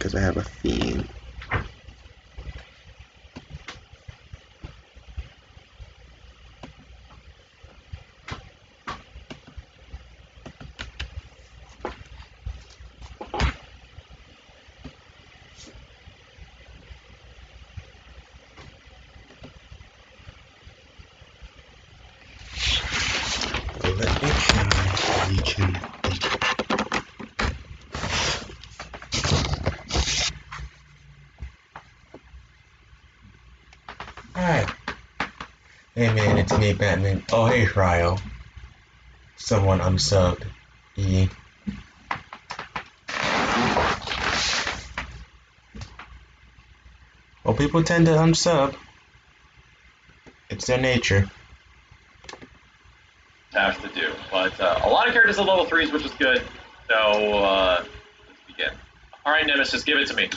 because I have a theme. Let me try Legion. Alright. Hey man, it's me, Batman. Oh hey, Ryo. Someone unsubbed. E. Well, people tend to unsub. It's their nature. Have to do, but a lot of characters at level 3s, which is good. So let's begin. All right, Nemesis, give it to me.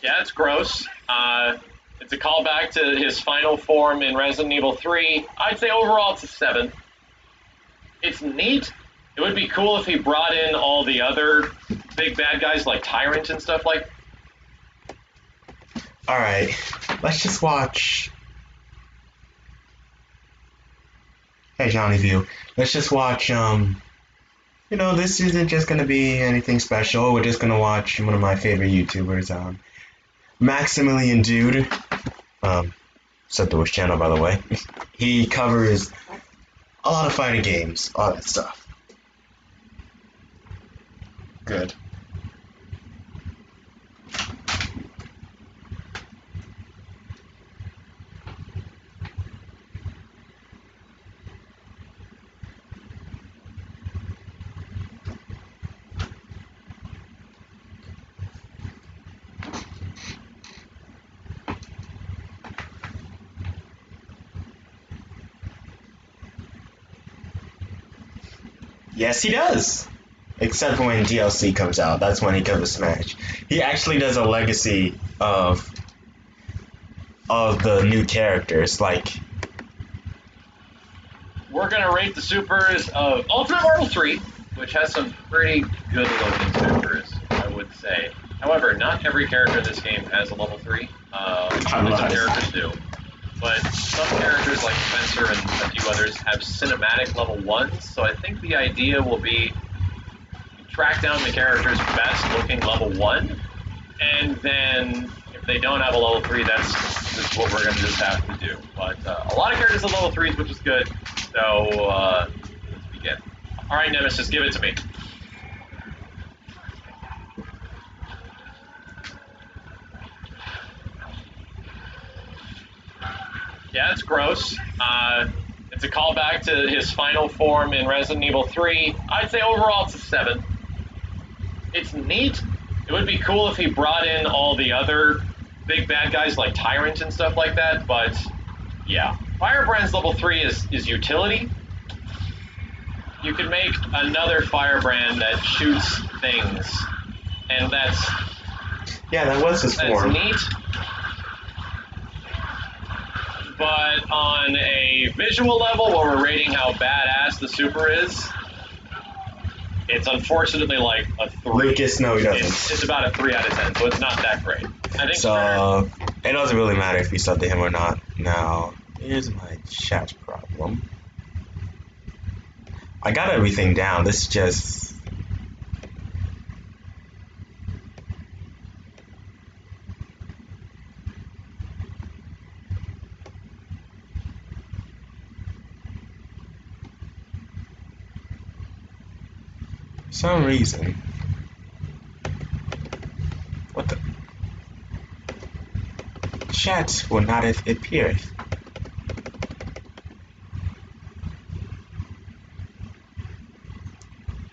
Yeah, it's gross. It's a callback to his final form in Resident Evil 3. I'd say overall it's a 7. It's neat. It would be cool if he brought in all the other big bad guys like Tyrant and stuff like. Alright, let's just watch. Hey Johnny View. Let's just watch, this isn't just gonna be anything special. We're just gonna watch one of my favorite YouTubers, Maximilian Dude. Sub to his channel, by the way. He covers a lot of fighting games, all that stuff. Good. Yes, he does. Except when DLC comes out, that's when he covers Smash. He actually does a legacy of the new characters, like. We're gonna rate the supers of Ultimate Marvel 3, which has some pretty good looking supers, I would say. However, not every character in this game has a level 3. Some characters do. But some characters like Spencer and a few others have cinematic level 1s, so I think the idea will be track down the character's best looking level 1, and then if they don't have a level 3, that's what we're going to just have to do. But a lot of characters have level 3s, which is good, so let's begin. Alright, Nemesis, give it to me. Yeah, it's gross. It's a callback to his final form in Resident Evil 3. I'd say overall it's a 7. It's neat. It would be cool if he brought in all the other big bad guys like Tyrant and stuff like that, but yeah. Firebrand's level 3 is utility. You can make another Firebrand that shoots things, and that's... Yeah, that was his form. That's neat. But on a visual level, where we're rating how badass the super is, it's unfortunately like a 3. Lucas, no, he doesn't. It's about a 3 out of 10, so it's not that great. I think so, it doesn't really matter if you sub to him or not. Now, here's my chat problem. I got everything down. This is just... For some reason. What the? Chat will not appear.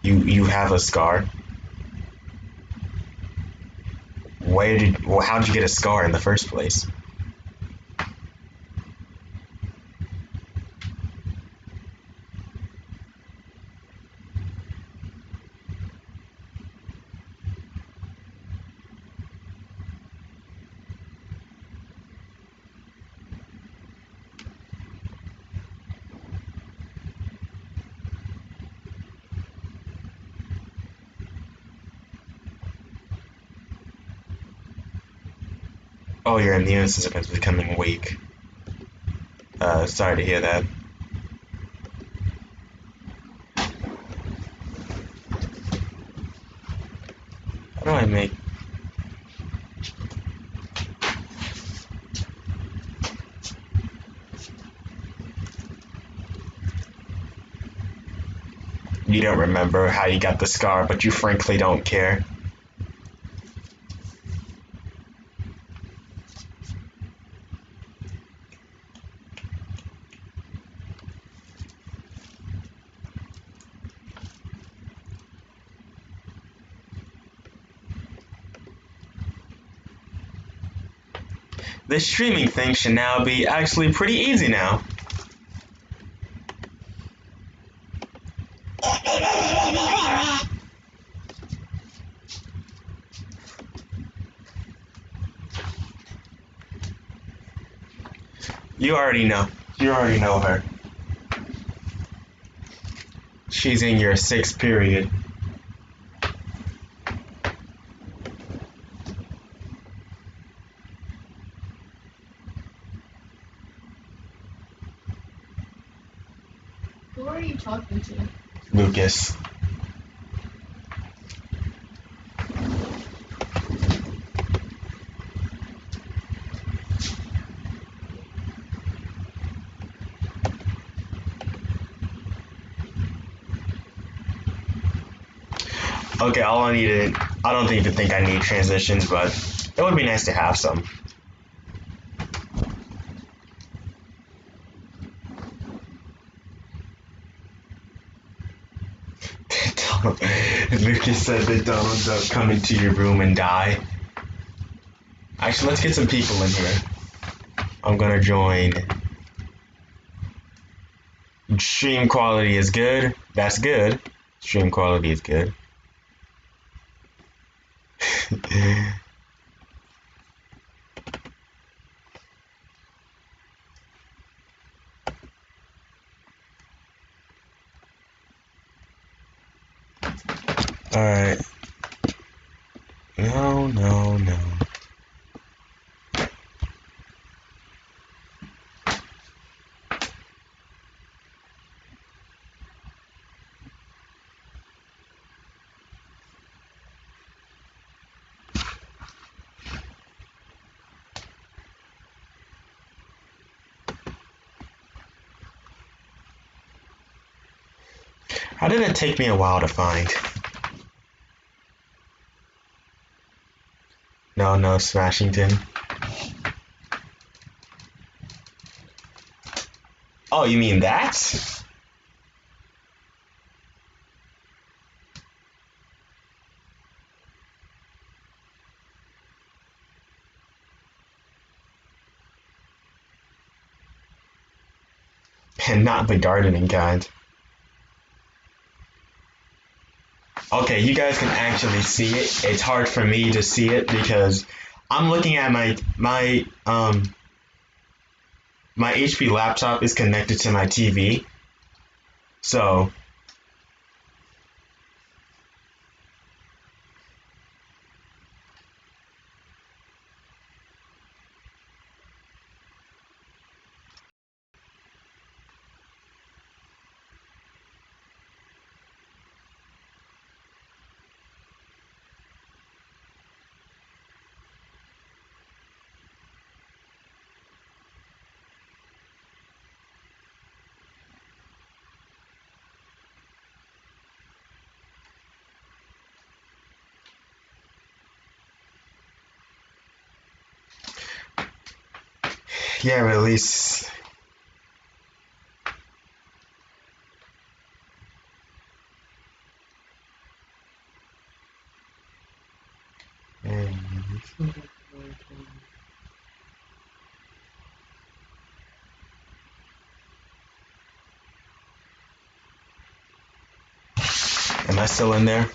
You have a scar? How did you get a scar in the first place? Oh, your immune system is becoming weak. Sorry to hear that. How do I make... You don't remember how you got the scar, but you frankly don't care. This streaming thing should now be actually pretty easy now. You already know. You already know her. She's in your 6th period. Who are you talking to? Lucas. Okay, all I needed, I don't even think I need transitions, but it would be nice to have some. Lucas said that Donald's coming to your room and die. Actually, let's get some people in here. I'm gonna join. Stream quality is good. That's good. Stream quality is good. Alright. No, no, no. How did it take me a while to find? No, no, Smashington. Oh, you mean that? And not the gardening kind. Okay, you guys can actually see it. It's hard for me to see it because I'm looking at my HP laptop is connected to my TV. So yeah, release. Am I still in there?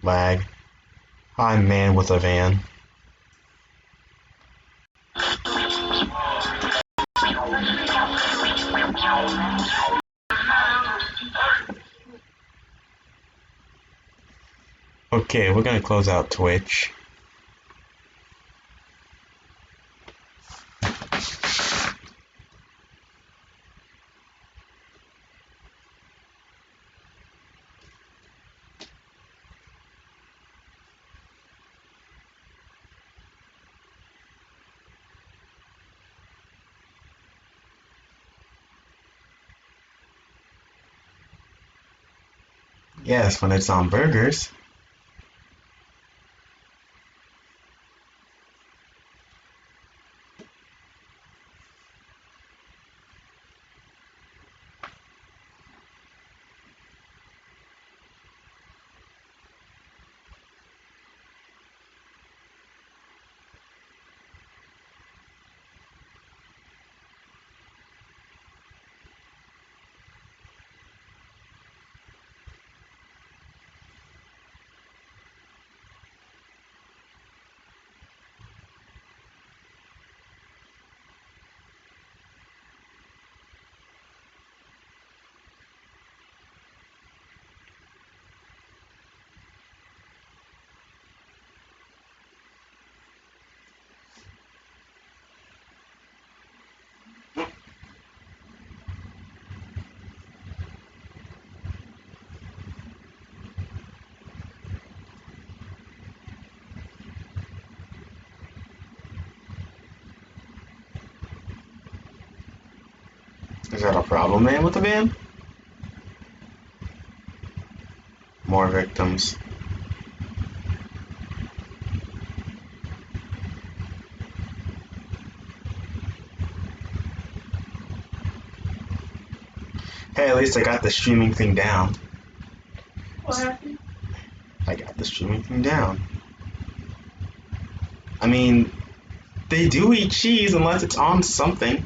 Lag. I'm man with a van. Okay, we're gonna close out Twitch. Yes, when it's on burgers. Is that a problem, man, with the van? More victims. Hey, at least I got the streaming thing down. What happened? I got the streaming thing down. I mean, they do eat cheese unless it's on something.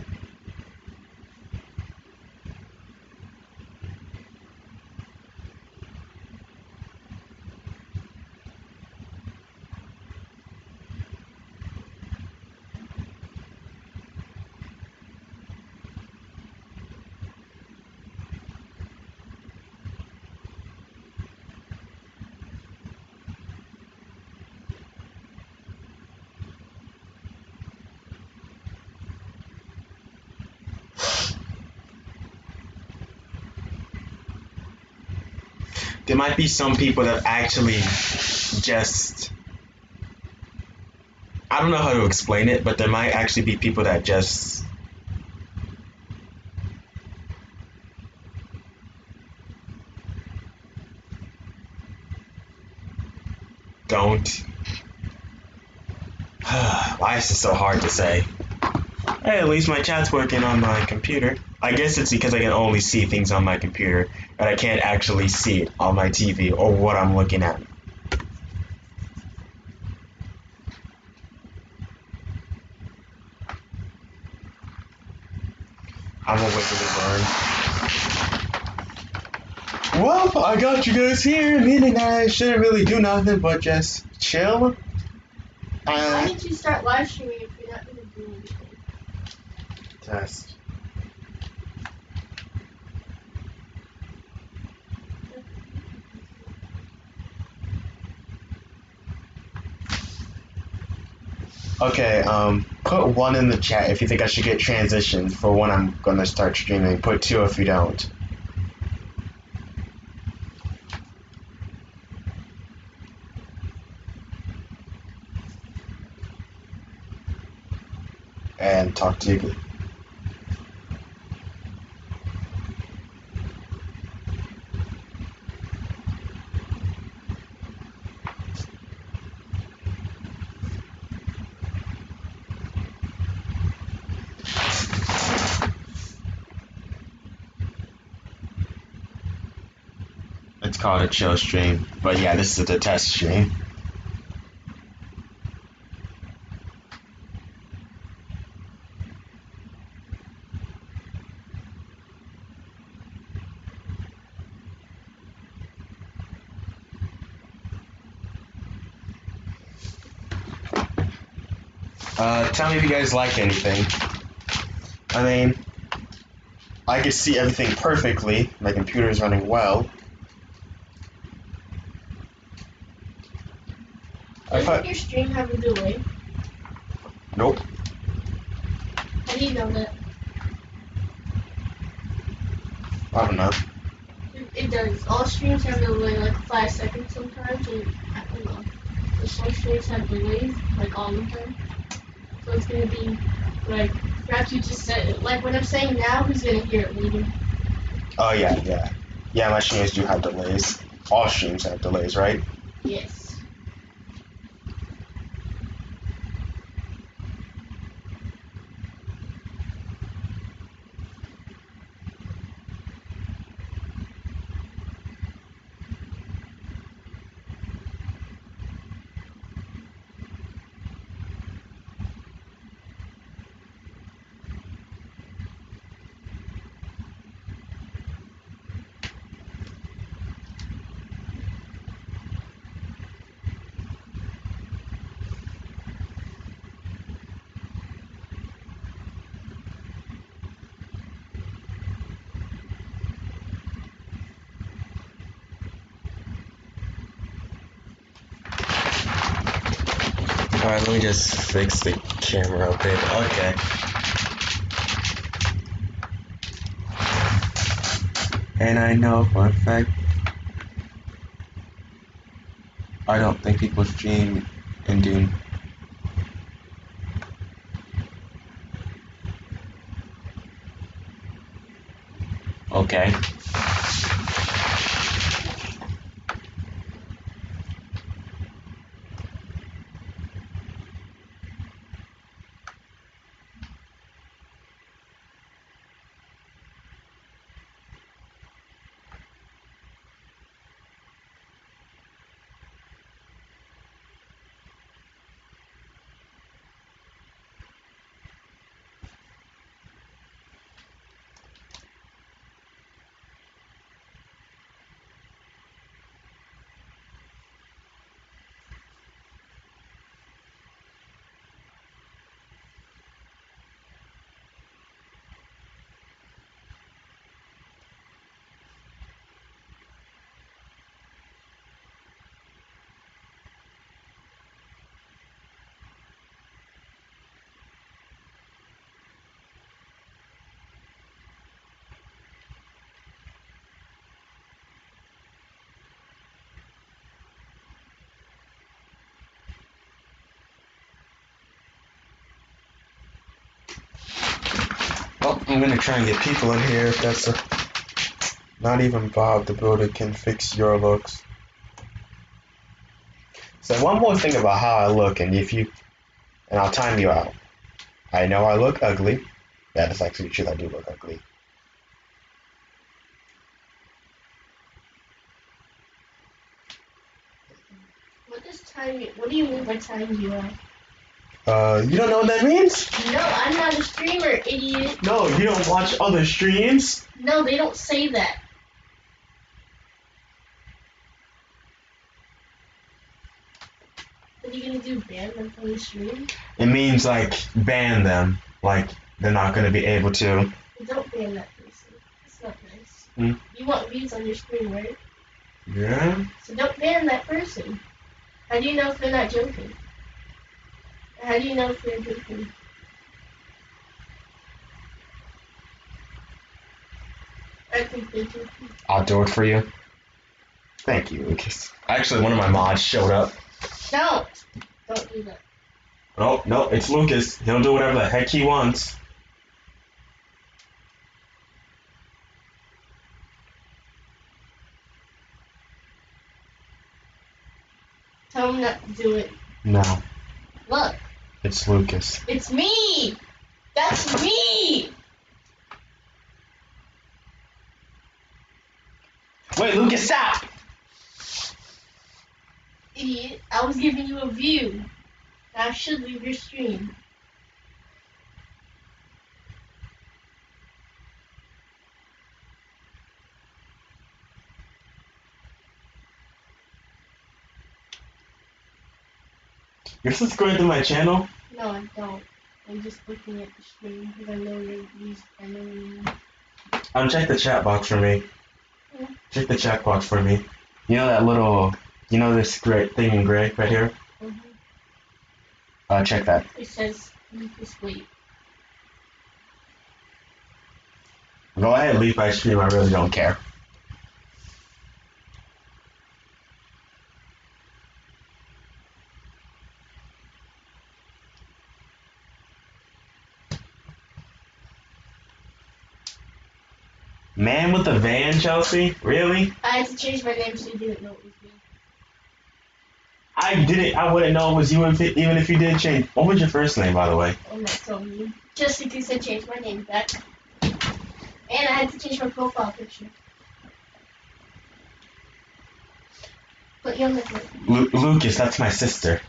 There might be some people that actually just, I don't know how to explain it, but there might actually be people that just don't. Why is this so hard to say? Hey, at least my chat's working on my computer. I guess it's because I can only see things on my computer, and I can't actually see it on my TV or what I'm looking at. I'm a wiggly worm. Well, I got you guys here, meaning I shouldn't really do nothing but just chill. Why did you start live streaming if you're not going to do anything? Test. Okay, put 1 in the chat if you think I should get transitions for when I'm gonna start streaming. Put 2 if you don't. And talk to you. It's called a chill stream, but yeah, this is the test stream. Tell me if you guys like anything. I mean, I can see everything perfectly. My computer is running well. Doesn't your stream have a delay? Nope. How do you know that? I don't know. It does. All streams have a delay, like 5 seconds sometimes, and I don't know. But some streams have delays, like all the time. So it's gonna be like, perhaps you just said it. Like what I'm saying now, who's gonna hear it later? Oh yeah. Yeah, my streams do have delays. All streams have delays, right? Yes. Alright, let me just fix the camera a bit. Okay. And I know for a fact I don't think people stream in Dune. Okay. Well, I'm gonna try and get people in here if that's a... Not even Bob the Builder can fix your looks. So one more thing about how I look, and I'll time you out. I know I look ugly. That is actually true, I do look ugly. What do you mean by timing you out? You don't know what that means? No, I'm not a streamer, idiot. No, you don't watch other streams? No, they don't say that. What are you gonna do, ban them from the stream? It means, like, ban them. Like, they're not gonna be able to. Don't ban that person. That's not nice. Hmm? You want views on your stream, right? Yeah? So don't ban that person. How do you know if they're not joking? How do you know if they're joking? I think they're joking. I'll do it for you. Thank you, Lucas. Actually, one of my mods showed up. Don't do that. Oh, no, it's Lucas. He'll do whatever the heck he wants. Tell him not to do it. No, Look, it's Lucas. it's me! That's me! Wait, Lucas, stop! Idiot, I was giving you a view. I should leave your stream. You're subscribed to my channel? No, I don't. I'm just looking at the screen because I know you're used by name. Check the chat box for me. Yeah. Check the chat box for me. You know that little, you know this gray thing in gray right here? Check that. It says Lucas Wait. Go ahead, leave my stream. I really don't care. Man with the van, Chelsea? Really? I had to change my name so you didn't know it was me. I didn't. I wouldn't know it was you even if you did change. What was your first name, by the way? I'm not telling you. Just in case I changed my name back. And I had to change my profile picture. But you'll never. Lucas, that's my sister.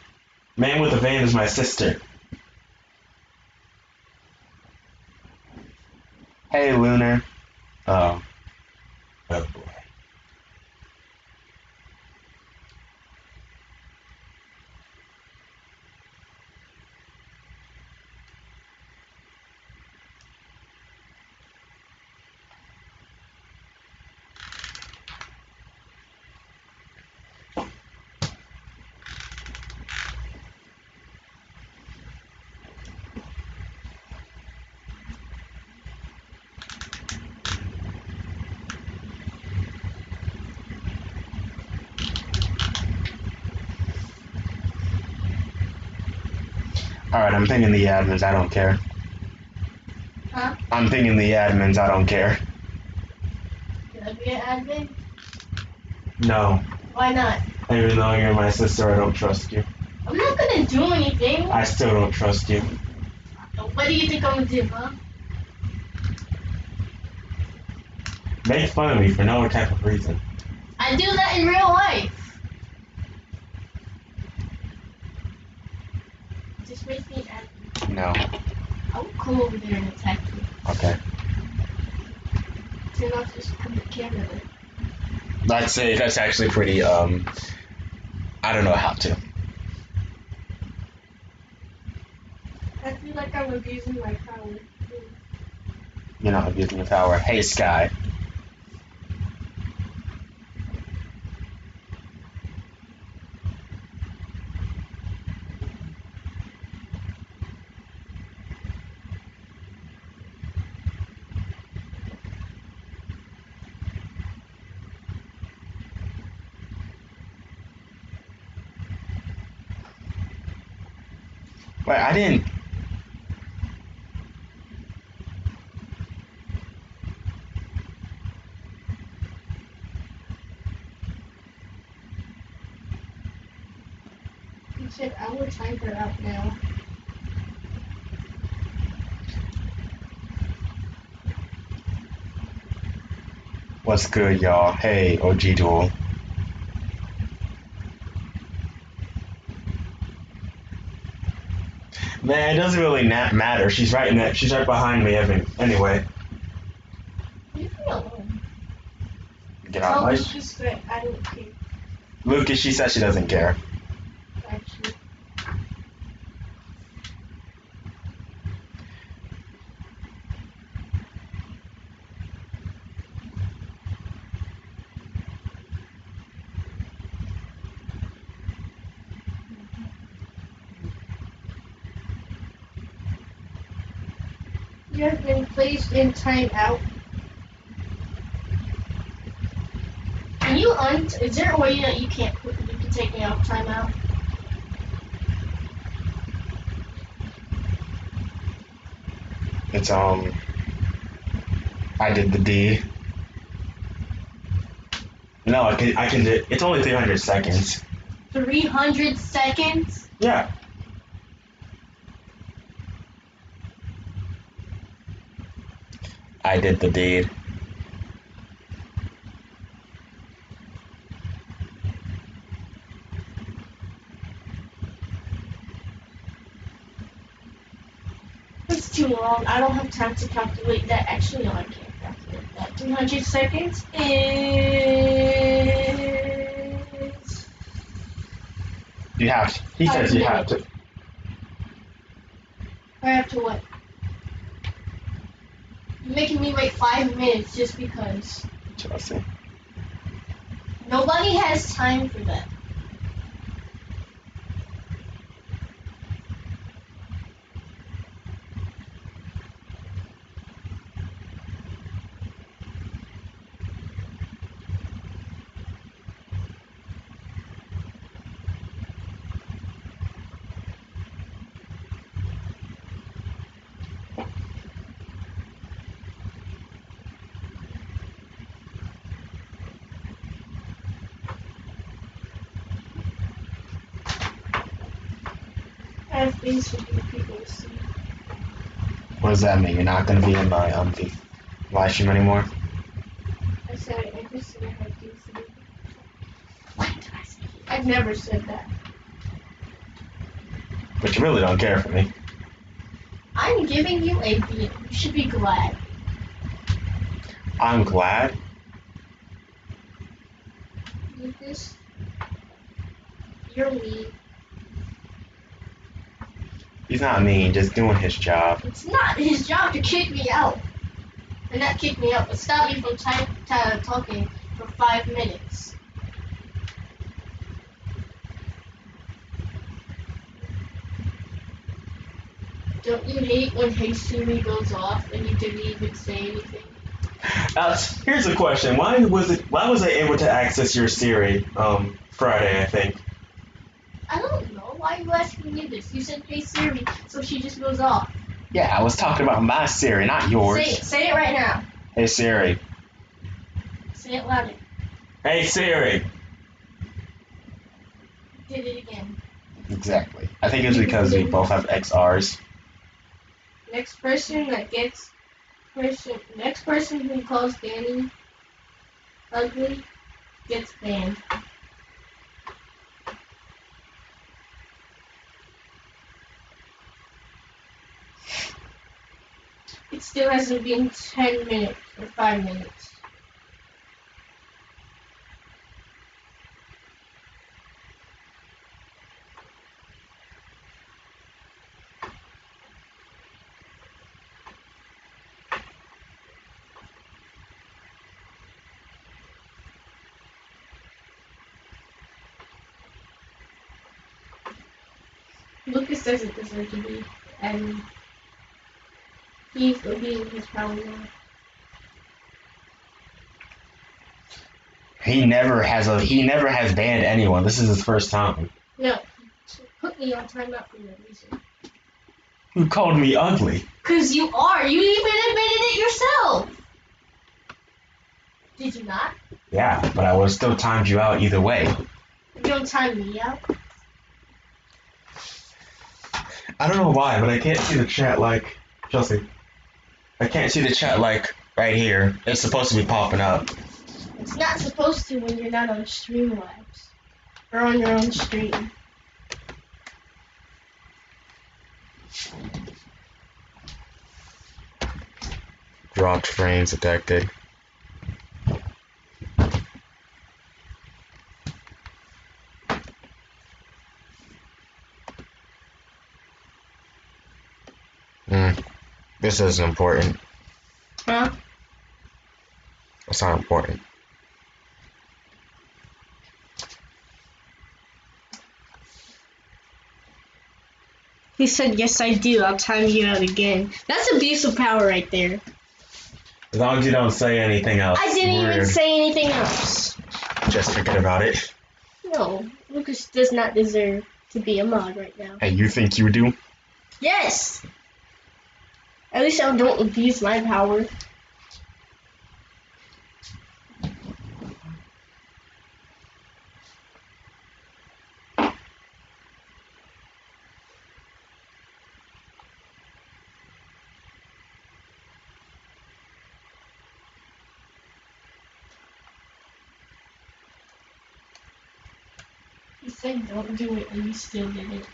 Man with the van is my sister. Hey, Lunar. Oh. Oh boy. Alright, I'm pinging the admins, I don't care. Huh? I'm pinging the admins, I don't care. Can I be an admin? No. Why not? Even though you're my sister, I don't trust you. I'm not gonna do anything. I still don't trust you. What do you think I'm gonna do, huh? Make fun of me for no type of reason. I do that in real life. Just make me an admin. No. I'll come over there and attack you. Okay. Turn off this camera then. I'd say that's actually pretty, I don't know how to. I feel like I'm abusing my power. You're not abusing the power. Hey, Sky. Wait, I didn't... You said I will time her out now. What's good, y'all? Hey, OG Duel. Man, it doesn't really matter. She's right in that. She's right behind me. Anyway, Leave me alone. get out my. Lucas that I don't care. Lucas, she says she doesn't care. Actually. You have been placed in timeout. Can you is there a way that you can take me off timeout? It's I did the D. No, I can do. It's only 300 seconds. 300 seconds? Yeah. I did the deed. That's too long. I don't have time to calculate that. Actually, no, I can't calculate that. 300 seconds is... You have to. He says you have to. Hurry up to what? You're making me wait 5 minutes just because. Chelsea. Nobody has time for that. I have things for you people to see. What does that mean? You're not gonna be in my live stream anymore? I said I just said I have things to do. What did I say? I never said that. But you really don't care for me. I'm giving you a view. You should be glad. I'm glad. Lucas, you're mean. He's not mean, just doing his job. It's not his job to kick me out. And not kick me out, but stop me from talking for 5 minutes. Don't you hate when Hey Siri goes off and you didn't even say anything? Here's a question. Why was I able to access your Siri Friday, I think? I don't know. Why are you asking me this? You said Hey Siri, so she just goes off. Yeah, I was talking about my Siri, not yours. Say it. Say it right now. Hey Siri. Say it louder. Hey Siri. Did it again. Exactly. I think it's because we both have XRs. Next person who calls Danny ugly gets banned. It still hasn't been 10 minutes or 5 minutes. Lucas doesn't deserve to be admin. He's abusing his power now. He never has banned anyone. This is his first time. No, put me on timeout for no reason. You called me ugly. 'Cause you are. You even admitted it yourself. Did you not? Yeah, but I would have still timed you out either way. You don't time me out. I don't know why, but I can't see the chat like Chelsea. I can't see the chat like right here. It's supposed to be popping up. It's not supposed to when you're not on Streamlabs or on your own stream. Dropped frames detected. This isn't important. Huh? It's not important. He said, yes, I do. I'll time you out again. That's abuse of power right there. As long as you don't say anything else. I didn't even weird. say anything else. Just forget about it. No, Lucas does not deserve to be a mod right now. Hey, you think you do? Yes! At least I don't abuse my power. You said don't do it, and you still did it.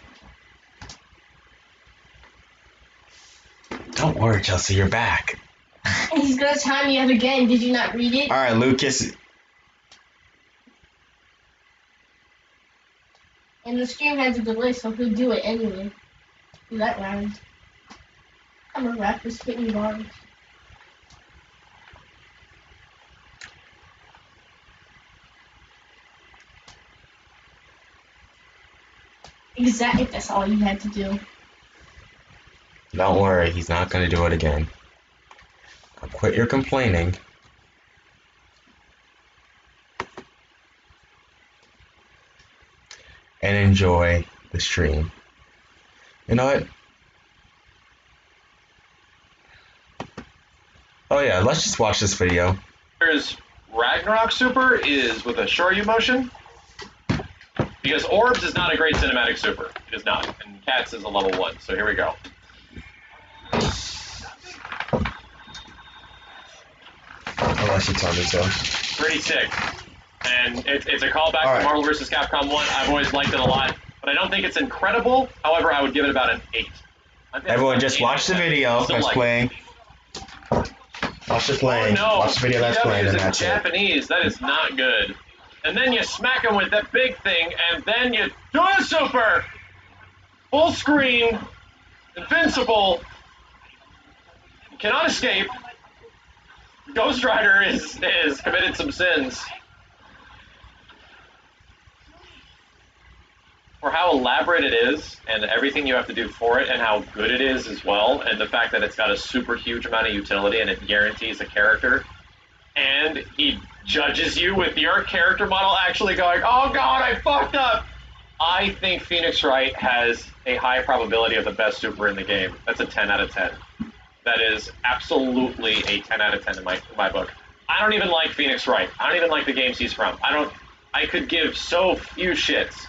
Don't worry, Chelsea, you're back. And he's gonna time me out again. Did you not read it? Alright, Lucas. And the stream has a delay, so he'll do it anyway. Do that round. I'm a rapper spitting bars. Exactly, that's all you had to do. Don't worry, he's not gonna do it again. Now quit your complaining. And enjoy the stream. You know what? Oh yeah, let's just watch this video. There's Ragnarok Super is with a Shoryu motion. Because Orbs is not a great cinematic super. It is not. And Cats is a level 1, so here we go. Unless you tell me so. Pretty sick. And it's a callback All to right. Marvel vs. Capcom 1. I've always liked it a lot. But I don't think it's incredible. However, I would give it about an 8. Everyone just watch the video that's playing. Watch the playing. Oh no! Watch the video that's PW playing is and in that's it. Japanese. That is not good. And then you smack him with that big thing, and then you do a super! Full screen, invincible, you cannot escape. Ghost Rider is committed some sins. For how elaborate it is, and everything you have to do for it, and how good it is as well, and the fact that it's got a super huge amount of utility and it guarantees a character, and he judges you with your character model actually going, oh god, I fucked up! I think Phoenix Wright has a high probability of the best super in the game. That's a 10 out of 10. That is absolutely a 10 out of 10 in my book. I don't even like Phoenix Wright. I don't even like the games he's from. I could give so few shits,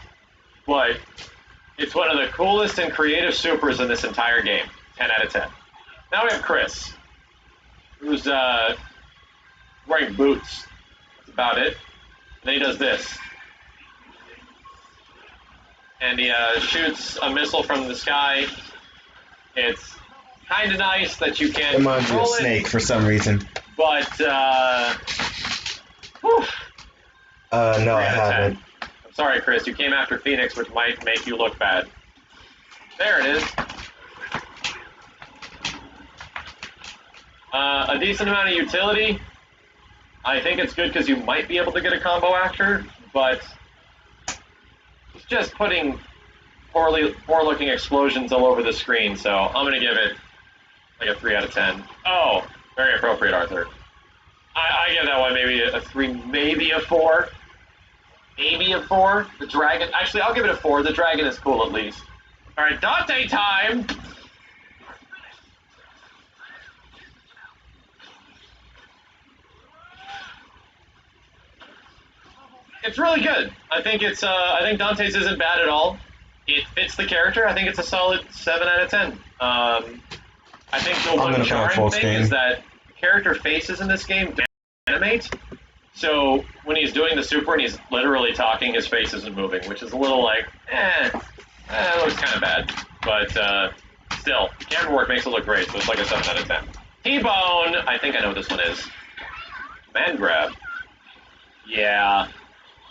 but it's one of the coolest and creative supers in this entire game. 10 out of 10. Now we have Chris, who's wearing boots. That's about it. And then he does this. And he shoots a missile from the sky. It's kind of nice that you can Reminds me of control it, Snake for some reason. but whew, No, 3 I out of 10. haven't. I'm sorry, Chris. You came after Phoenix, which might make you look bad. There it is. A decent amount of utility. I think it's good because you might be able to get a combo after, but it's just putting poor-looking explosions all over the screen, so I'm going to give it like a 3 out of 10. Oh, very appropriate, Arthur. I give that one maybe a 3, maybe a 4. Maybe a 4. The dragon, actually, I'll give it a 4. The dragon is cool at least. All right, Dante time! It's really good. I think I think Dante's isn't bad at all. It fits the character. I think it's a solid 7 out of 10. I think the one jarring thing is that character faces in this game animate. So when he's doing the super and he's literally talking, his face isn't moving, which is a little like, it looks kind of bad. But still, camera work makes it look great, so it's like a 7 out of 10. T-Bone! I think I know what this one is. Man grab. Yeah.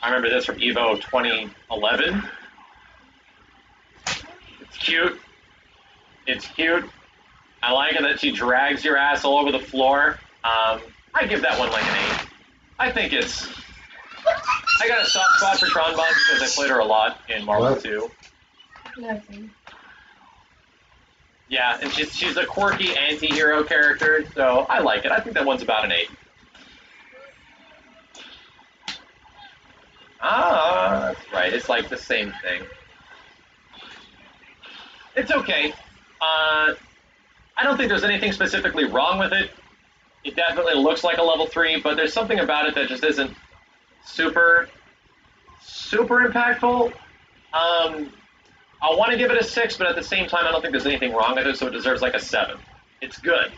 I remember this from EVO 2011. It's cute. It's cute. I like it that she drags your ass all over the floor. I give that one like an 8. I think it's... I got a soft spot for Tron Bonne because I played her a lot in Marvel 2. Nothing. Yeah, and she's a quirky anti-hero character, so I like it. I think that one's about an 8. Ah, that's right. It's like the same thing. It's okay. I don't think there's anything specifically wrong with it. It definitely looks like a level 3, but there's something about it that just isn't super impactful. I want to give it a 6, but at the same time, I don't think there's anything wrong with it, so it deserves like a 7. It's good.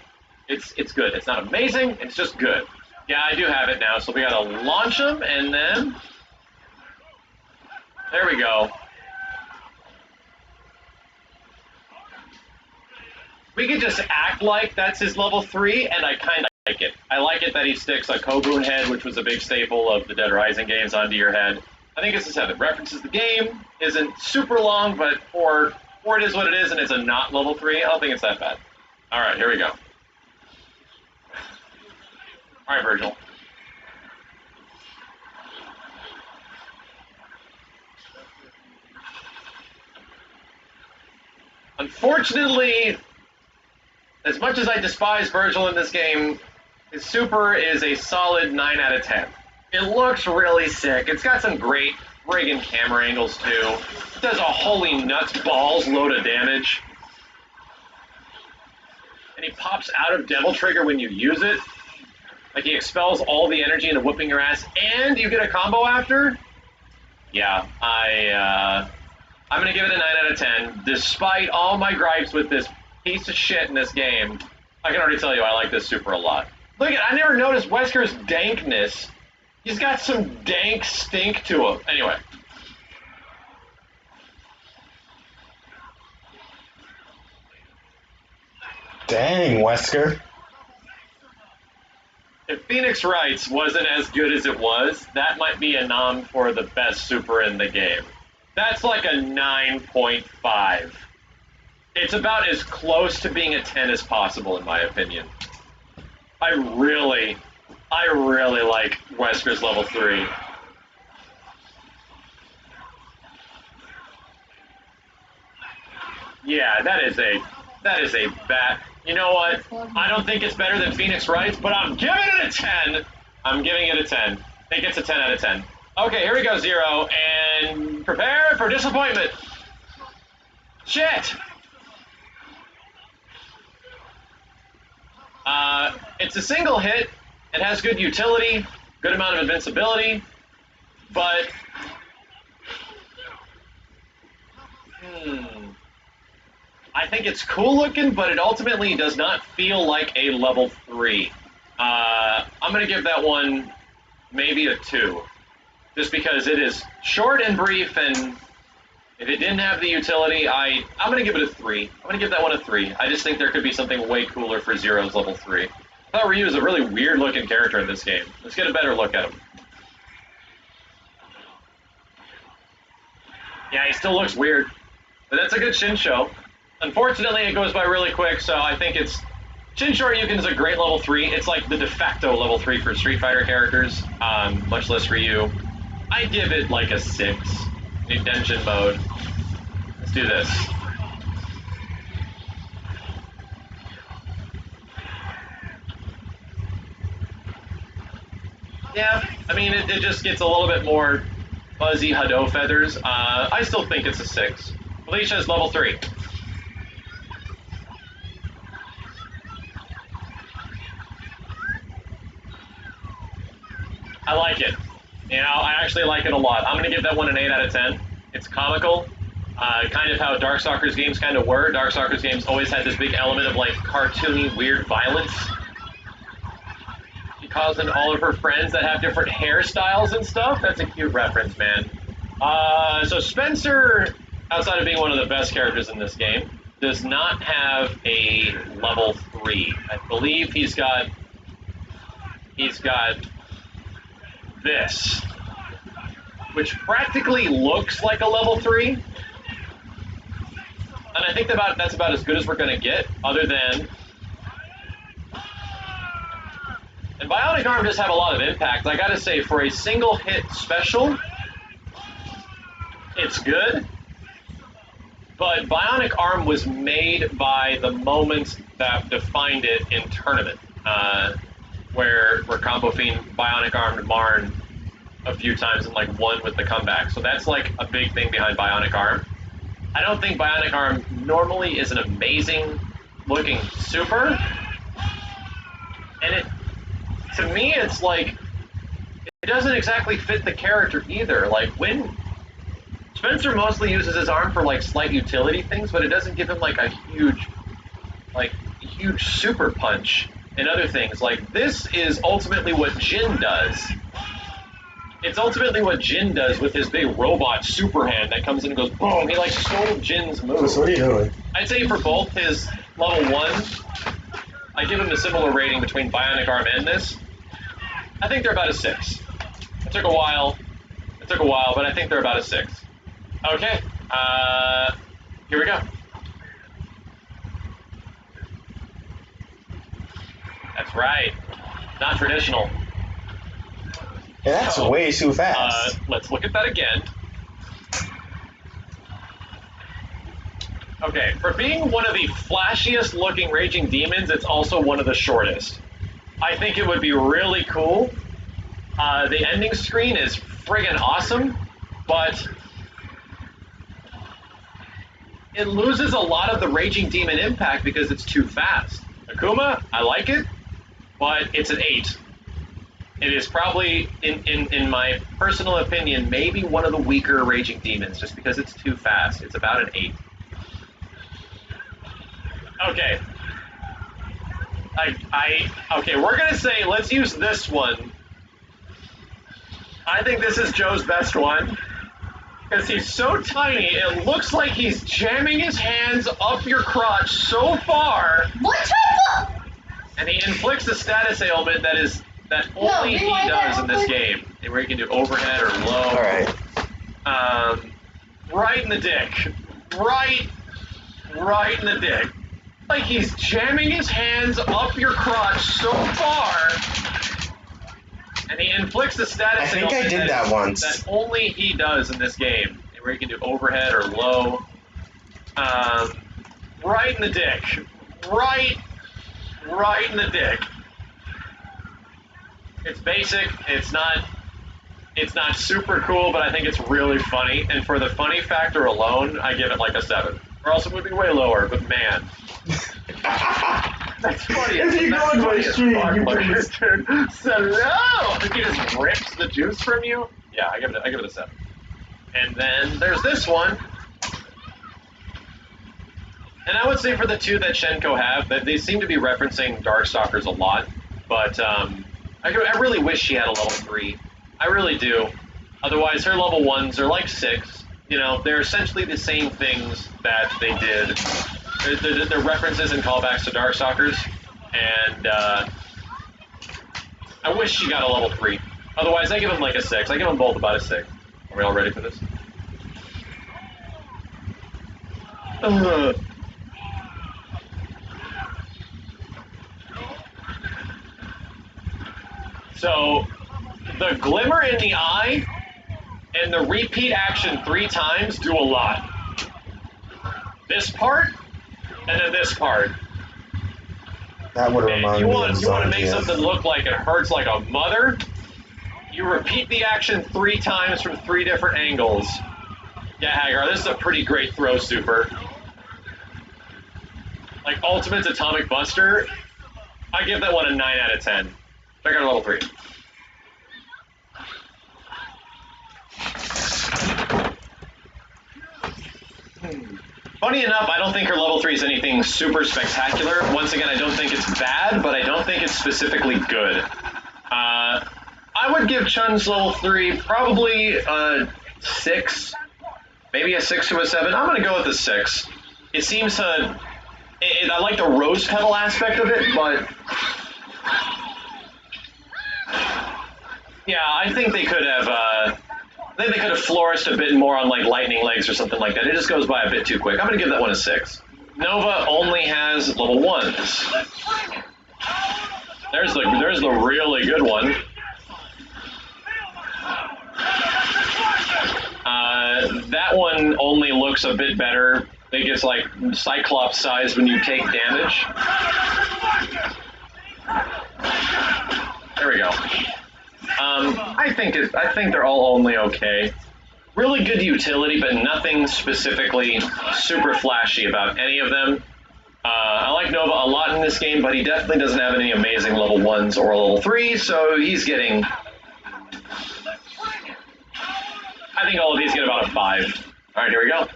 It's good. It's not amazing. It's just good. Yeah, I do have it now, so we gotta launch them, and then there we go. We could just act like that's his level 3, and I kind of like it. I like it that he sticks a Kobun head, which was a big staple of the Dead Rising games, onto your head. I think it's a 7. References the game, isn't super long, but or it is what it is, and it's a not level 3. I don't think it's that bad. Alright, here we go. Alright, Virgil. Unfortunately, as much as I despise Virgil in this game, his super is a solid 9 out of 10. It looks really sick. It's got some great friggin' camera angles, too. It does a holy nuts balls load of damage. And he pops out of Devil Trigger when you use it. Like, he expels all the energy into whooping your ass, and you get a combo after? Yeah, I'm going to give it a 9 out of 10. Despite all my gripes with this piece of shit in this game, I can already tell you I like this super a lot. Look at, I never noticed Wesker's dankness. He's got some dank stink to him. Anyway. Dang, Wesker. If Phoenix Wrights wasn't as good as it was, that might be a nom for the best super in the game. That's like a 9.5. It's about as close to being a 10 as possible, in my opinion. I really like Wesker's level 3. Yeah, that is a bad. You know what? I don't think it's better than Phoenix Wrights, but I'm giving it a 10. I'm giving it a 10. I think it's a 10 out of 10. Okay, here we go, Zero, and prepare for disappointment. Shit. It's a single hit. It has good utility, good amount of invincibility, but I think it's cool looking, but it ultimately does not feel like a level 3. I'm going to give that one maybe a 2, just because it is short and brief, and if it didn't have the utility, I'm going to give it a 3. I'm going to give that one a 3. I just think there could be something way cooler for Zero's level 3. I thought Ryu was a really weird-looking character in this game. Let's get a better look at him. Yeah, he still looks weird, but that's a good Shinsho. Unfortunately, it goes by really quick, so I think it's... Shinsho Ryuken is a great level 3. It's like the de facto level 3 for Street Fighter characters, much less Ryu. I give it like a 6 in Denshin mode. Let's do this. Yeah, I mean, it just gets a little bit more fuzzy Hado feathers. I still think it's a 6. Felicia is level 3. I like it. You know, I actually like it a lot. I'm going to give that one an 8 out of 10. It's comical. Kind of how Darkstalkers games kind of were. Darkstalkers games always had this big element of, like, cartoony, weird violence. She calls in all of her friends that have different hairstyles and stuff. That's a cute reference, man. So Spencer, outside of being one of the best characters in this game, does not have a level 3. I believe he's got this, which practically looks like a level 3. And I think that's about as good as we're going to get, other than... And Bionic Arm does have a lot of impact. I gotta say, for a single hit special, it's good. But Bionic Arm was made by the moments that defined it in tournament, where Combo Fiend Bionic Armed Marn a few times and like won with the comeback. So that's like a big thing behind Bionic Arm. I don't think Bionic Arm normally is an amazing looking super. And to me, it's like, it doesn't exactly fit the character either. Like, when Spencer mostly uses his arm for like slight utility things, but it doesn't give him like a huge super punch and other things. Like, this is ultimately what Jin does. It's ultimately what Jin does with his big robot super hand that comes in and goes boom. He like stole Jin's move. So what are you doing? I'd say for both his level 1, I give him a similar rating between Bionic Arm and this. I think they're about a 6. It took a while, but I think they're about a 6. Okay, here we go. That's right. Not traditional. And that's So, way too fast. Let's look at that again. Okay, for being one of the flashiest looking Raging Demons, it's also one of the shortest. I think it would be really cool. The ending screen is friggin' awesome, but it loses a lot of the Raging Demon impact because it's too fast. Akuma, I like it, but it's an 8. It is probably, in my personal opinion, maybe one of the weaker Raging Demons just because it's too fast. It's about an 8. Okay. Okay, we're gonna say, let's use this one. I think this is Joe's best one. Because he's so tiny, it looks like he's jamming his hands up your crotch so far. What type of? And he inflicts a status ailment that only he does in this game. Where he can do overhead or low. Alright. Right in the dick. Right in the dick. Like he's jamming his hands up your crotch so far. And he inflicts a status ailment I did that once. that only he does in this game. Where he can do overhead or low. Right in the dick. Right in the dick. It's basic. It's not super cool, but I think it's really funny. And for the funny factor alone, I give it like a 7. Or else it would be way lower, but man. That's funny. If you go into a stream, you can just... Hello! He just rips the juice from you. Yeah, I give it a 7. And then there's this one. And I would say for the two that Shenko have, that they seem to be referencing Darkstalkers a lot. But I really wish she had a level 3. I really do. Otherwise, her level 1s are like 6. You know, they're essentially the same things that they did. They're references and callbacks to Darkstalkers. And I wish she got a level 3. Otherwise, I give them like a 6. I give them both about a 6. Are we all ready for this? So, the glimmer in the eye and the repeat action 3 times do a lot. This part, and then this part. That would remind You me want of to make Zongia. something look like it hurts like a mother? You repeat the action 3 times from 3 different angles. Yeah, Hagar, this is a pretty great throw super. Like Ultimate's Atomic Buster, I give that one a 9 out of 10. Check out level 3. Funny enough, I don't think her level 3 is anything super spectacular. Once again, I don't think it's bad, but I don't think it's specifically good. I would give Chun's level 3 probably a 6, maybe a 6 to a 7. I'm going to go with a 6. It seems to... I like the rose petal aspect of it, but... Yeah, I think they could have... I think they could have flourished a bit more on like lightning legs or something like that. It just goes by a bit too quick. I'm going to give that one a 6. Nova only has level 1s. There's the really good one. That one only looks a bit better. I think it's like Cyclops size when you take damage. There we go. I think they're all only okay. Really good utility, but nothing specifically super flashy about any of them. I like Nova a lot in this game, but he definitely doesn't have any amazing level 1s or level 3s, so he's getting... I think all of these get about a 5. Alright, here we go.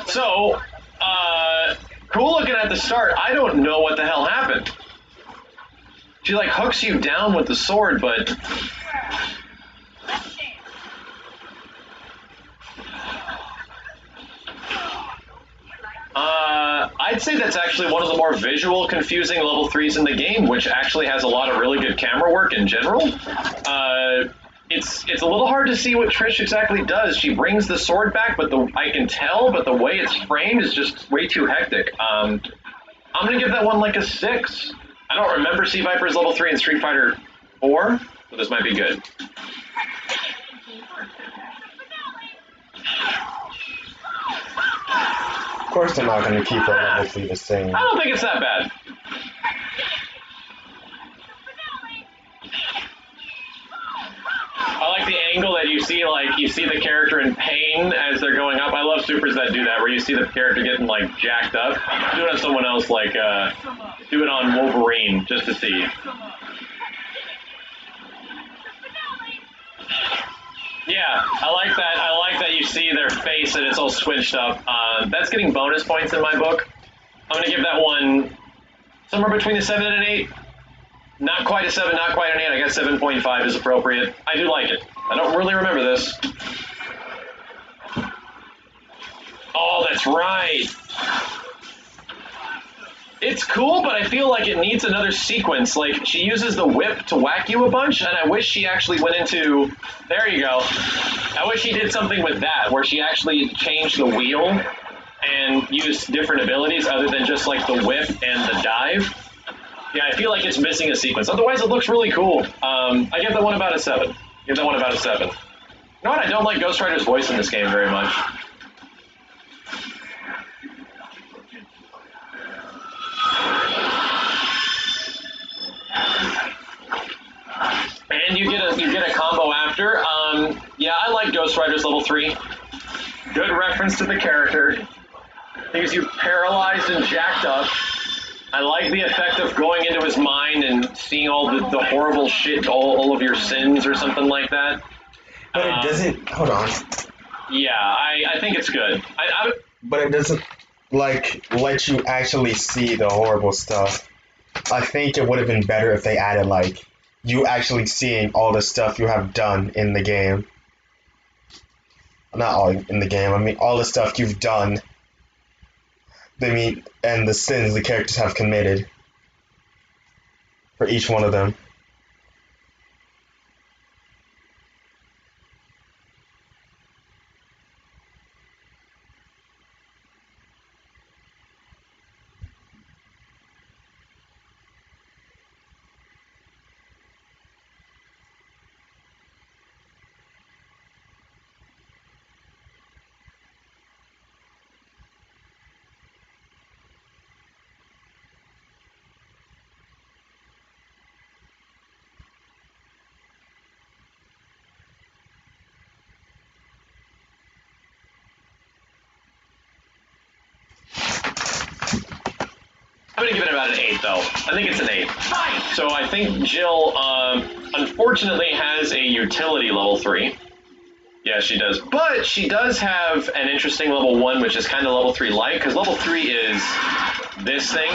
So, cool looking at the start. I don't know what the hell happened. She like hooks you down with the sword, but... I'd say that's actually one of the more visual confusing level 3s in the game, which actually has a lot of really good camera work in general. it's a little hard to see what Trish exactly does. She brings the sword back, but I can tell, but the way it's framed is just way too hectic. I'm gonna give that one like a 6. I don't remember Sea Viper's level 3 in Street Fighter 4, but this might be good. Of course they're not going to keep her level 3 the same. I don't think it's that bad. I like the angle that you see the character in pain as they're going up. I love supers that do that, where you see the character getting like jacked up. Do it on someone else, like do it on Wolverine, just to see. Yeah, I like that. I like that you see their face and it's all switched up. That's getting bonus points in my book. I'm gonna give that one somewhere between a 7 and an 8. Not quite a 7, not quite an 8. I guess 7.5 is appropriate. I do like it. I don't really remember this. Oh, that's right. It's cool, but I feel like it needs another sequence. Like, she uses the whip to whack you a bunch, and I wish she actually went into... There you go. I wish she did something with that, where she actually changed the wheel and used different abilities other than just, like, the whip and the dive. Yeah, I feel like it's missing a sequence. Otherwise, it looks really cool. I give that one about a 7. Give that one about a 7. You know what? I don't like Ghost Rider's voice in this game very much. And you get a combo after. Yeah, I like Ghost Rider's level 3. Good reference to the character. Leaves you paralyzed and jacked up. I like the effect of going into his mind and seeing all the horrible shit, all of your sins or something like that. But it doesn't... Hold on. Yeah, I think it's good. But it doesn't, like, let you actually see the horrible stuff. I think it would have been better if they added, like, you actually seeing all the stuff you have done in the game. Not all in the game, I mean all the stuff you've done. And the sins the characters have committed. For each one of them. I'm going to give it about an 8, though. I think it's an 8. So I think Jill, unfortunately, has a utility level 3. Yeah, she does. But she does have an interesting level 1, which is kind of level 3 light, because level 3 is this thing,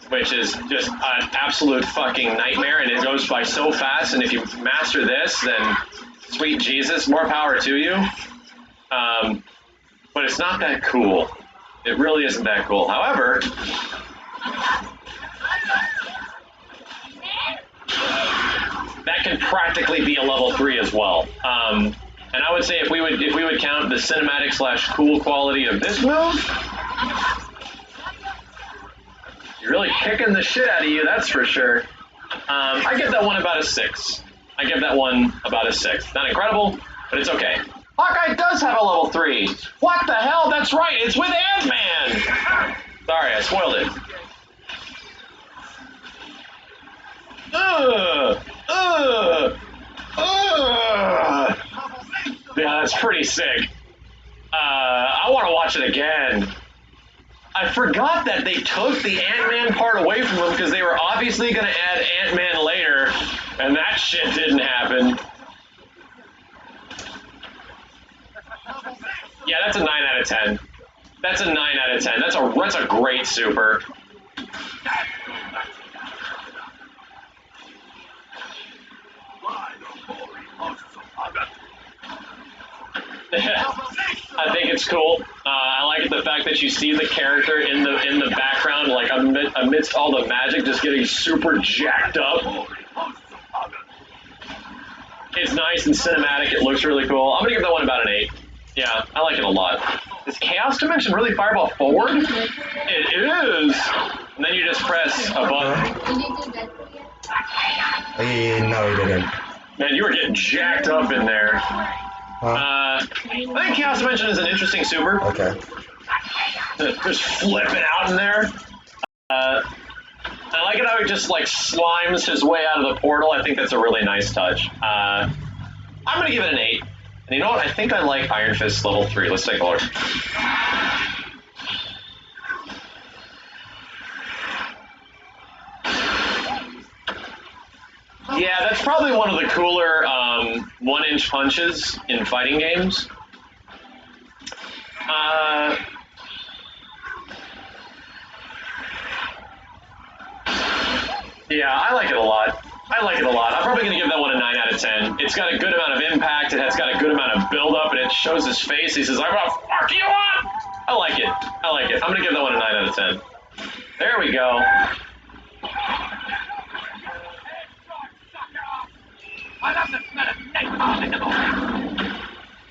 which is just an absolute fucking nightmare, and it goes by so fast, and if you master this, then sweet Jesus, more power to you. But it's not that cool. It really isn't that cool. However, that can practically be a level 3 as well. And I would say if we would count the cinematic / cool quality of this move, you're really kicking the shit out of you, that's for sure. I give that one about a 6. I give that one about a 6. Not incredible, but it's okay. Hawkeye does have a level 3. What the hell? That's right. It's with Ant-Man. Sorry, I spoiled it. Yeah, that's pretty sick. I want to watch it again. I forgot that they took the Ant-Man part away from him because they were obviously going to add Ant-Man later, and that shit didn't happen. Yeah, that's a 9 out of 10. That's a 9 out of 10. That's a great super. I think it's cool. I like the fact that you see the character in the background, like amidst all the magic, just getting super jacked up. nice and cinematic. It looks really cool. I'm gonna give that one about an 8. Yeah, I like it a lot. Is Chaos Dimension really Fireball forward? It is! And then you just press a button. Did you do that yet? No, he didn't. Man, you were getting jacked up in there. Huh? I think Chaos Dimension is an interesting super. Okay. Just flipping out in there. I like it how he just like slimes his way out of the portal. I think that's a really nice touch. I'm gonna give it an 8. And you know what? I think I like Iron Fist level 3. Let's take a look. Yeah, that's probably one of the cooler 1-inch punches in fighting games. Yeah, I like it a lot. I like it a lot. I'm probably going to give that one a 9 out of 10. It's got a good amount of impact. It has got a good amount of build-up, and it shows his face. He says, I'm going to fuck you up! I like it. I like it. I'm going to give that one a 9 out of 10. There we go.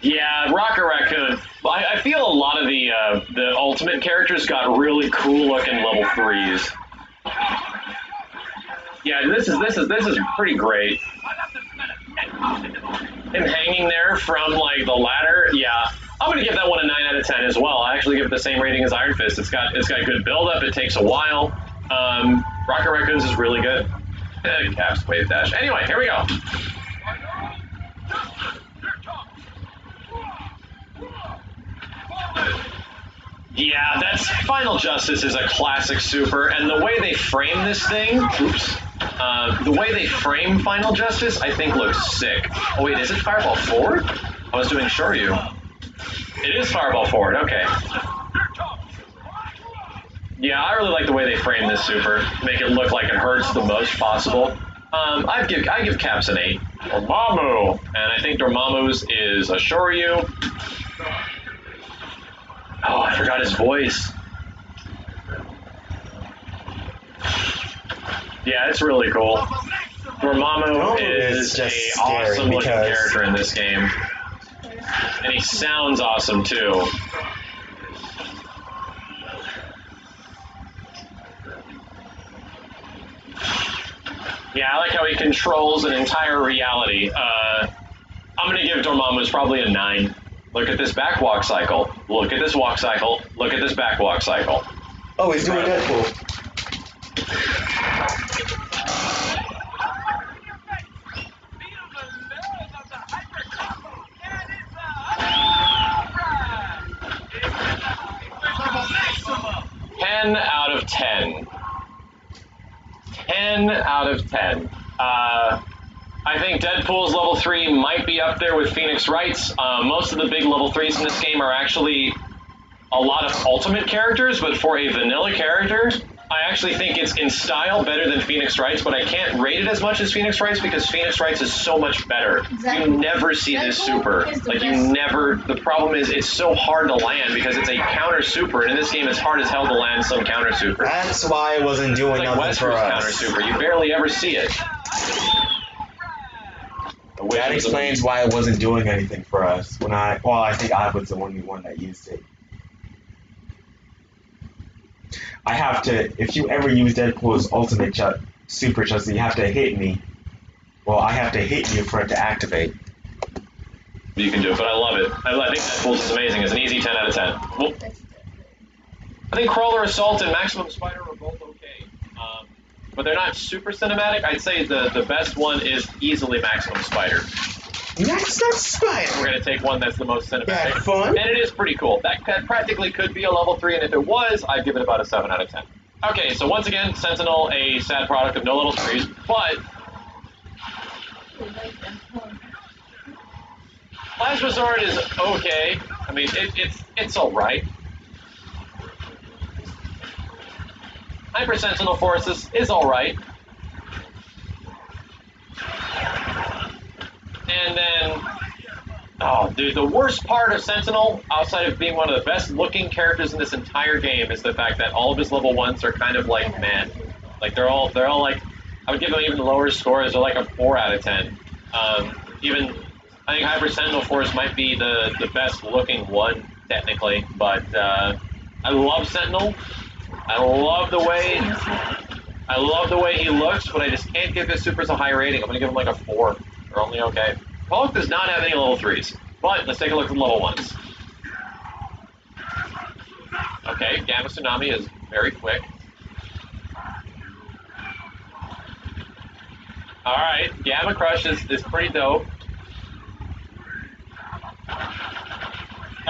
Yeah, Rocket Raccoon. I feel a lot of the Ultimate characters got really cool-looking level 3s. Yeah, this is pretty great. Him hanging there from like the ladder, yeah. I'm gonna give that one a 9 out of 10 as well. I actually give it the same rating as Iron Fist. It's got good build up. It takes a while. Rocket Raccoons is really good. Caps wave dash. Anyway, here we go. Yeah, that's Final Justice is a classic super, and the way they frame this thing, the way they frame Final Justice, I think looks sick. Oh wait, is it Fireball forward? I was doing Shoryu. It is Fireball forward, okay. Yeah, I really like the way they frame this super, make it look like it hurts the most possible. I give Caps an 8. Dormammu, and I think Dormammu's is a Shoryu. Oh, I forgot his voice. Yeah, it's really cool. Dormammu is just a scary awesome looking because- character in this game. And he sounds awesome too. Yeah, I like how he controls an entire reality. I'm gonna give Dormammu's probably a 9. Look at this back walk cycle. Look at this walk cycle. Look at this back walk cycle. Oh, he's doing Deadpool. Ten out of 10. 10 out of 10. I think Deadpool's level 3 might be up there with Phoenix Wright's. Most of the big level 3s in this game are actually a lot of Ultimate characters, but for a vanilla character, I actually think it's in style better than Phoenix Wright's, but I can't rate it as much as Phoenix Wright's because Phoenix Wright's is so much better. Exactly. You never see this super. Like, you never... The problem is it's so hard to land because it's a counter super, and in this game it's hard as hell to land some counter super. That's why I wasn't doing It's like nothing for Wesker's counter us. super. You barely ever see it. That explains why it wasn't doing anything for us. I think I was the only one that used it. I have to, if you ever use Deadpool's ultimate super Justin, you have to hit me. Well, I have to hit you for it to activate. You can do it, but I love it. I think Deadpool's is amazing. It's an easy 10 out of 10. Well, I think Crawler Assault and Maximum Spider are both okay. But they're not super cinematic. I'd say the best one is easily Maximum Spider. Maximum Spider! We're going to take one that's the most cinematic. Yeah, fun. And it is pretty cool. That practically could be a level 3, and if it was, I'd give it about a 7 out of 10. Okay, so once again, Sentinel, a sad product of no level 3s, but Plasma Sword is okay. I mean, it's alright. Hyper Sentinel Forces is alright. And then, oh, dude, the worst part of Sentinel, outside of being one of the best looking characters in this entire game, is the fact that all of his level 1s are kind of like, man, like they're all like, I would give them even lower scores. They're like a 4 out of 10. Even I think Hyper Sentinel Force might be the best looking one technically, but I love Sentinel. I love the way he looks, but I just can't give his supers a high rating. I'm gonna give him like a 4. They're only okay. Hulk does not have any level 3s, but let's take a look at the level 1s. Okay, Gamma Tsunami is very quick. Alright, Gamma Crush is pretty dope.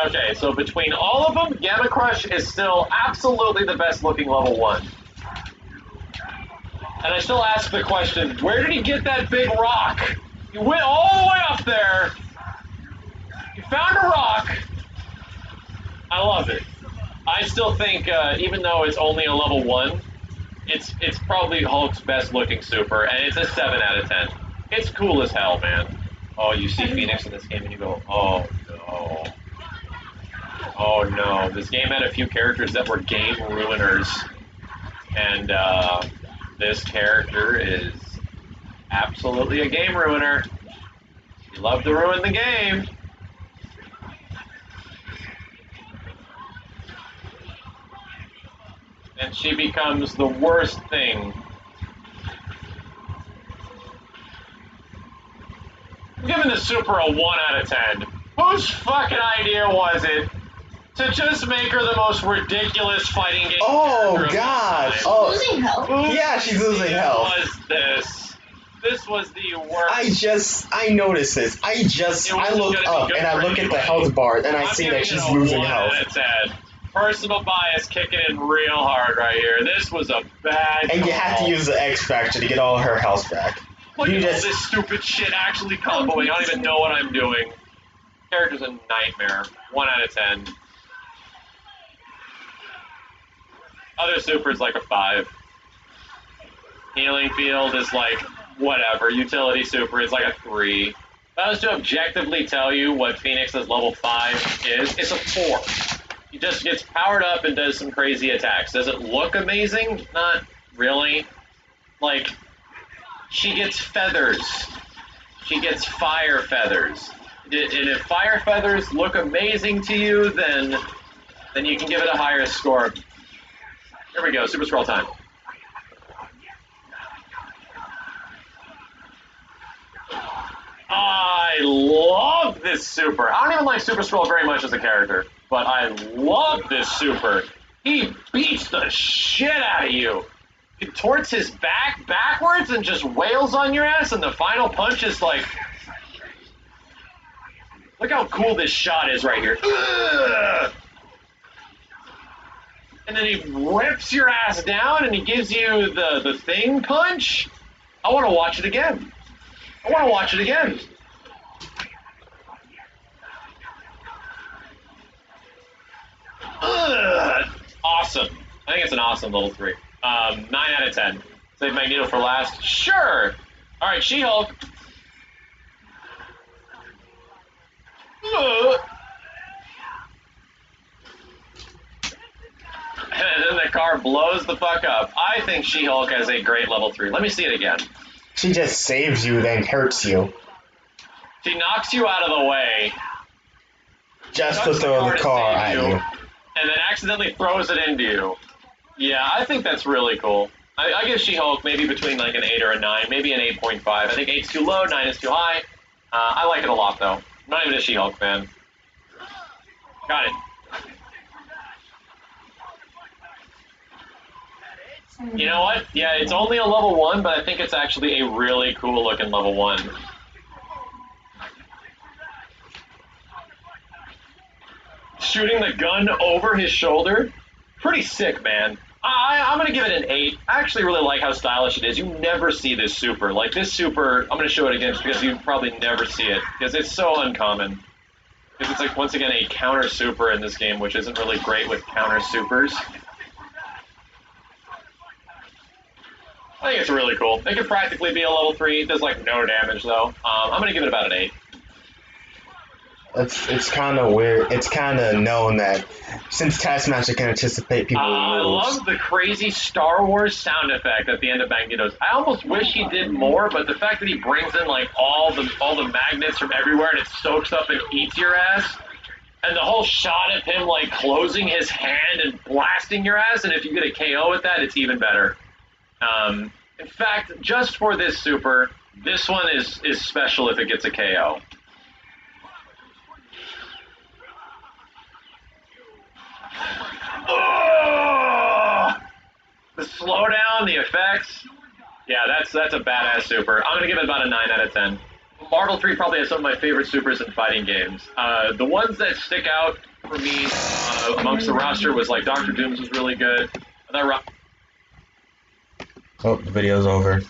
Okay, so between all of them, Gamma Crush is still absolutely the best looking level 1. And I still ask the question, where did he get that big rock? He went all the way up there. He found a rock. I love it. I still think, even though it's only a level 1, it's probably Hulk's best looking super, and it's a 7 out of 10. It's cool as hell, man. Oh, you see Phoenix in this game and you go, oh no. Oh no. This game had a few characters that were game ruiners. And this character is absolutely a game ruiner. You love to ruin the game. And she becomes the worst thing. I'm giving the super a 1 out of 10. Whose fucking idea was it to just make her the most ridiculous fighting game Oh character of all god! time? Oh, Losing health. yeah, she's losing health. What was this? This was the worst. I noticed this. I look up and I look at the health bar and I I'm see giving that she's it a losing 1 health. out of 10. Personal bias kicking in real hard right here. This was a bad And you call. have to use the X Factor to get all her health back. Look You at just- all this stupid shit actually comboing. I don't even know what I'm doing. Character's a nightmare. 1 out of 10. Other super's like a 5. Healing field is like whatever. Utility super is like a 3. If I was to objectively tell you what Phoenix's level 5 is, it's a 4. He just gets powered up and does some crazy attacks. Does it look amazing? Not really. Like, she gets feathers. She gets fire feathers. And if fire feathers look amazing to you, then you can give it a higher score. Here we go, Super Scroll time. I love this super. I don't even like Super Scroll very much as a character, but I love this super. He beats the shit out of you. He torts his back backwards and just wails on your ass, and the final punch is like... Look how cool this shot is right here. Ugh! And then he rips your ass down and he gives you the thing punch. I want to watch it again. Ugh. Awesome. I think it's an awesome level 3. 9 out of 10. Save Magneto for last. Sure. All right, She-Hulk. And then the car blows the fuck up. I think She-Hulk has a great level 3. Let me see it again. She just saves you, then hurts you. She knocks you out of the way. Just to throw the car at you. And then accidentally throws it into you. Yeah, I think that's really cool. I give She-Hulk maybe between like an 8 or a 9, maybe an 8.5. I think 8's too low, 9 is too high. I like it a lot though. I'm not even a She-Hulk fan. Got it. You know what? Yeah, it's only a level 1, but I think it's actually a really cool looking level 1. Shooting the gun over his shoulder? Pretty sick, man. I'm going to give it an 8. I actually really like how stylish it is. You never see this super. Like, this super, I'm going to show it again just because you probably never see it. Because it's so uncommon. Because it's like, once again, a counter super in this game, which isn't really great with counter supers. I think it's really cool. It could practically be a level 3. It does, like, no damage, though. I'm going to give it about an 8. It's kind of weird. It's kind of known that since Taskmaster can anticipate people's I moves. love the crazy Star Wars sound effect at the end of Magneto's. I almost wish he did more, but the fact that he brings in like all the magnets from everywhere and it soaks up and eats your ass, and the whole shot of him like closing his hand and blasting your ass, and if you get a KO with that, it's even better. In fact, just for this super, this one is special if it gets a KO. Oh! The slowdown, the effects. Yeah, that's a badass super. I'm gonna give it about a 9 out of 10. Marvel 3 probably has some of my favorite supers in fighting games. The ones that stick out for me amongst the roster was like Doctor Doom's was really good. Oh, the video's over.